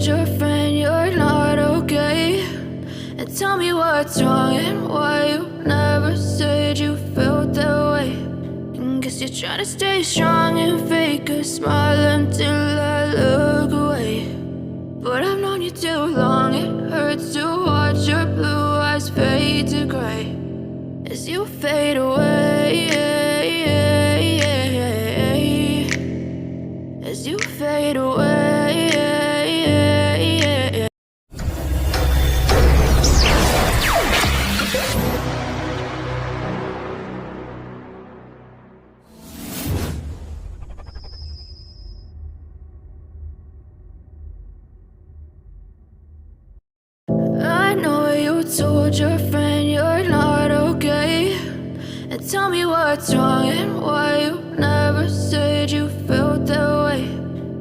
told your friend you're not okay? And tell me what's wrong and why you never said you felt that way. And guess you're trying to stay strong and fake a smile until I look away. But I've known you too long, it hurts to watch your blue eyes fade to gray as you fade away, as you fade away. I know you told your friend you're not okay. And tell me what's wrong and why you never said you felt that way.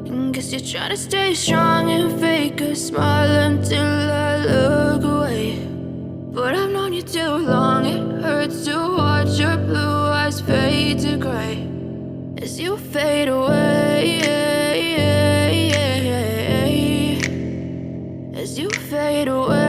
And guess you're trying to stay strong and fake a smile until I look away. But I've known you too long, it hurts to watch your blue eyes fade to gray as you fade away, as you fade away.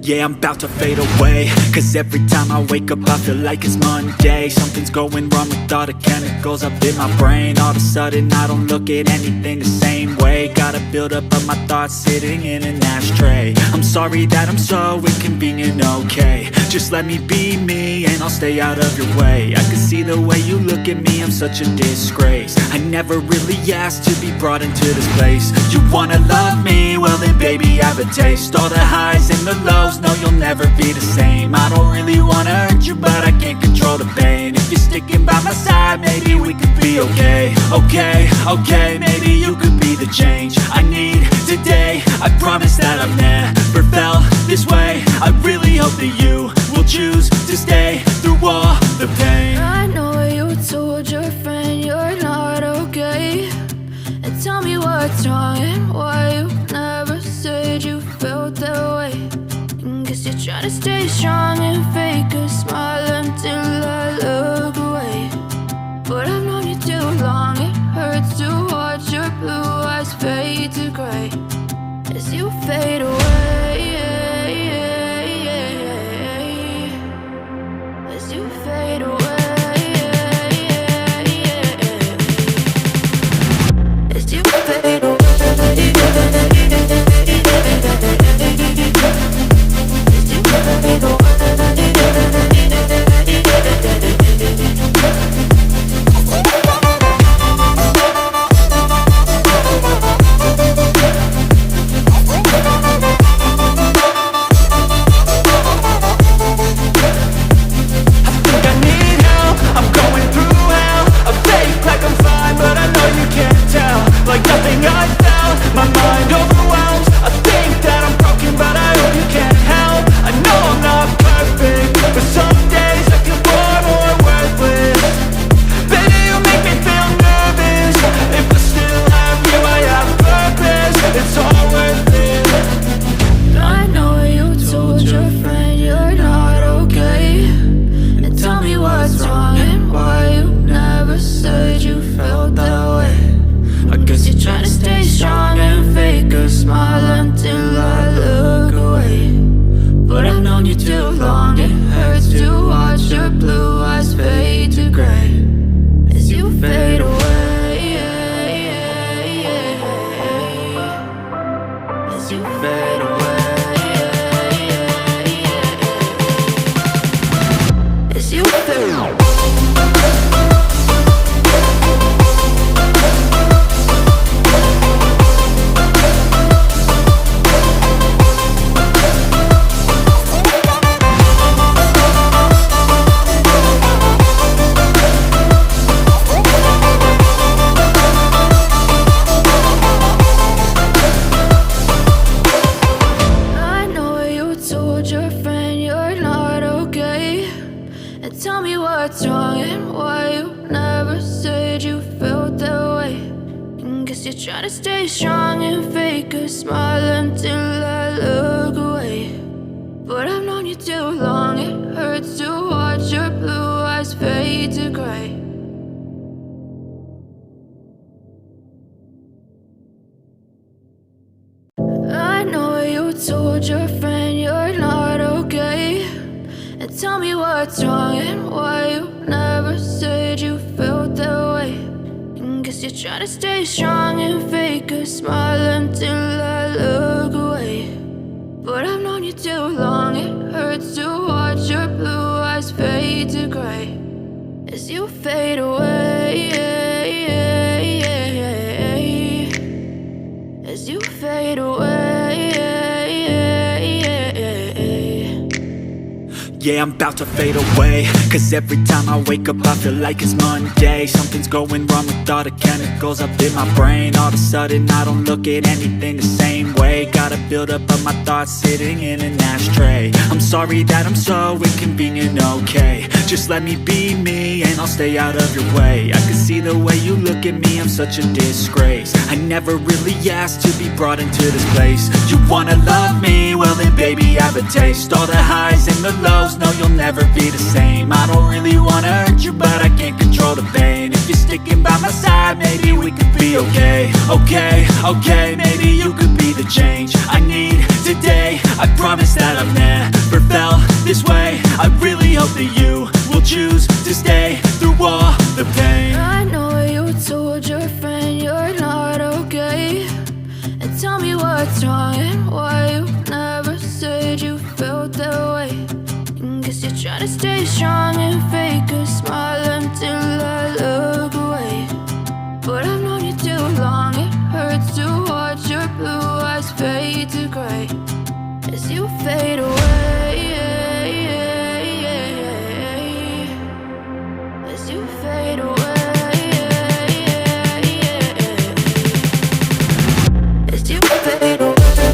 Yeah, I'm about to fade away, cause every time I wake up I feel like it's Monday. Something's going wrong with all the chemicals up in my brain. All of a sudden I don't look at anything the same way. Got a buildup of my thoughts sitting in an ashtray. I'm sorry that I'm so inconvenient, okay. Just let me be me and I'll stay out of your way. I can see the way you look at me, I'm such a disgrace. I never really asked to be brought into this place. You wanna love me? Well then baby I have a taste. All the highs and the lows, no you'll never be the same. I don't really wanna hurt you but I can't control the pain. If you're sticking by my side maybe we could be okay. Okay, maybe you could be the change I need today. I promise that I've never felt this way. I really hope that you will choose to stay through all the pain. I know you told your friend you're not okay. And tell me what's wrong and why you never said you felt that way. And guess you're trying to stay strong and fake a smile until I look away. But I've known you too long, it hurts to watch your blue eyes fade to gray as you fade away, as you fade away, as you fade away. Like nothing I felt, my mind overwhelms. I think that I'm broken but I hope you can't help. I know I'm not perfect, but some days I feel bored or worthless. Baby, you make me feel nervous. If I still have you, I have purpose. It's all worth it. I know you told your friend you're not okay. And tell me what's wrong and why you never said you felt that way. I guess you're trying to stay strong and fake a smile until I look away. But I've known you too long, it hurts to watch your blue eyes fade to gray as you fade away, as you fade away, as you fade away. What's wrong and why you never said you felt that way. And guess you're trying to stay strong and fake a smile until I look away. But I've known you too long, it hurts to watch your blue eyes fade to gray told your friend you're not okay, and tell me what's wrong and why you never said you felt that way. And guess you're trying to stay strong and fake a smile until I look away. But I've known you too long, it hurts to watch your blue eyes fade to gray as you fade away, as you fade away. Yeah, I'm about to fade away, cause every time I wake up I feel like it's Monday. Something's going wrong with all the chemicals up in my brain. All of a sudden I don't look at anything the same way. Got a buildup of my thoughts sitting in an ashtray. I'm sorry that I'm so inconvenient, okay. Just let me be me and I'll stay out of your way. I can see the way you look at me, I'm such a disgrace. I never really asked to be brought into this place. You wanna love me? Well then baby have a taste. All the highs and the lows, no you'll never be the same. I don't really wanna hurt you but I can't control the pain. If you're sticking by my side maybe we could be okay. Okay, maybe you could be the change I need today. I promise that I've never felt this way. I really hope that you will choose to stay through all the pain. I know you told your friend you're not okay, and tell me what's wrong and why you never said you felt that way. And guess you're trying to stay strong and fake a smile until I look away. But I've known you too long, it hurts to watch your blue eyes fade to gray as you fade away, as you fade away, as you fade away.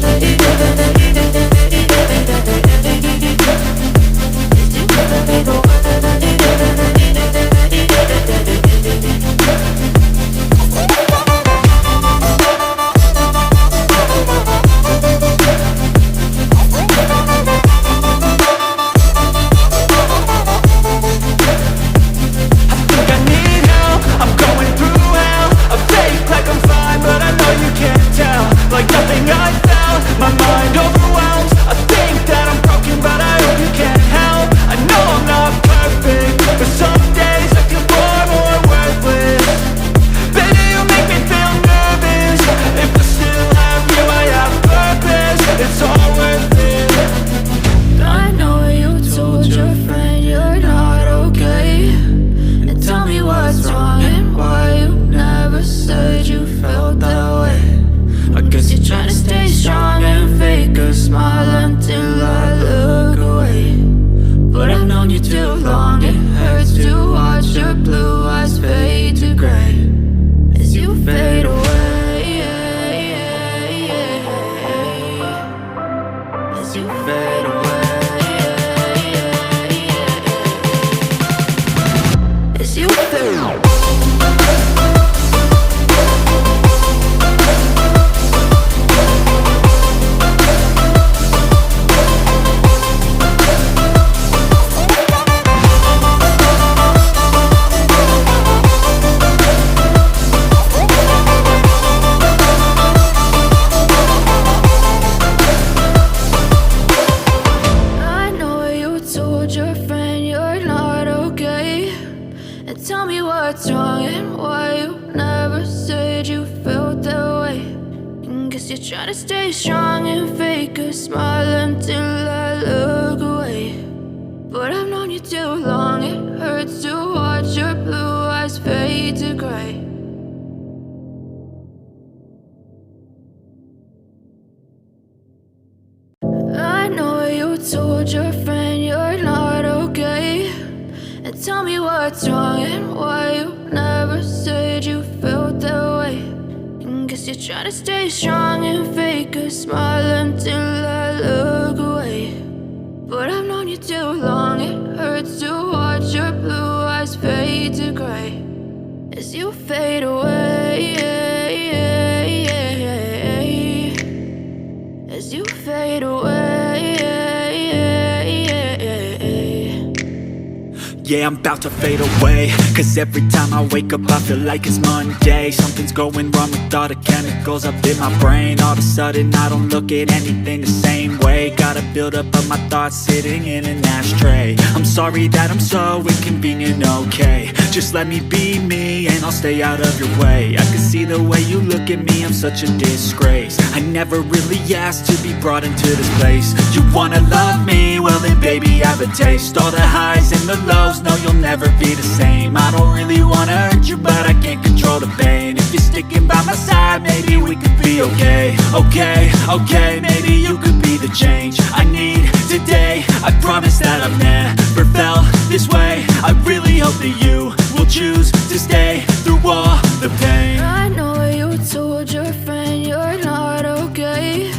Yeah, I'm about to fade away, cause every time I wake up I feel like it's Monday. Something's going wrong with all the chemicals up in my brain. All of a sudden I don't look at anything the same way. Gotta build up of my thoughts sitting in an ashtray. I'm sorry that I'm so inconvenient, okay. Just let me be me and I'll stay out of your way. I can see the way you look at me, I'm such a disgrace. I never really asked to be brought into this place. You wanna love me? Well then baby, have a taste. All the highs and the lows, no you'll never be the same. I don't really wanna hurt you, but I can't control the pain. If you're sticking by my side, maybe we could be okay. Okay, maybe you could be the change I need today. I promise that I've never felt this way. I really hope that you will choose to stay through all the pain. I know you told your friend you're not okay,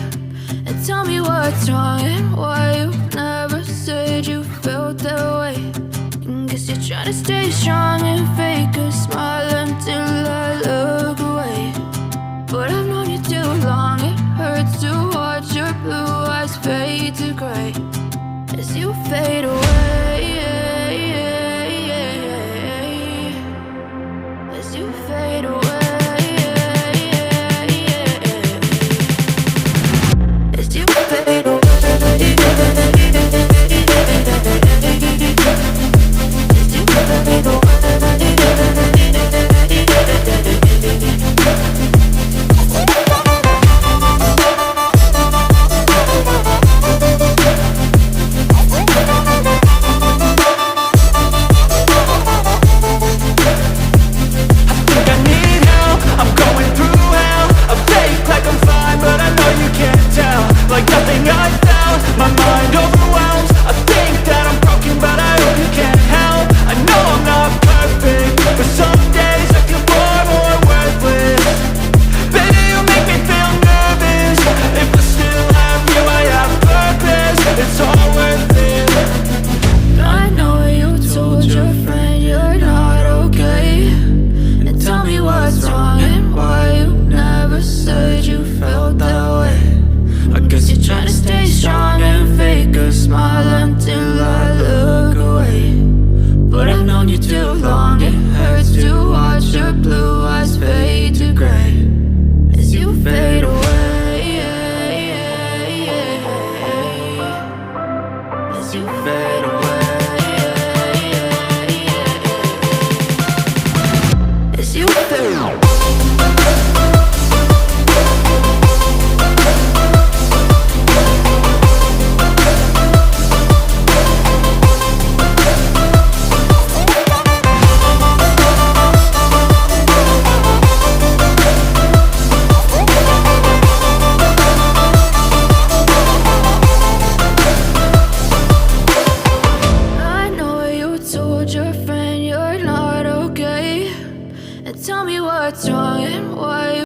and tell me what's wrong and why you never said you felt that way. Guess you're trying to stay strong and fake a smile until I look away. But I've known you too long, it hurts to watch your blue eyes fade to gray as you fade away. As you fade away. As you fade away. Tell me what's wrong and why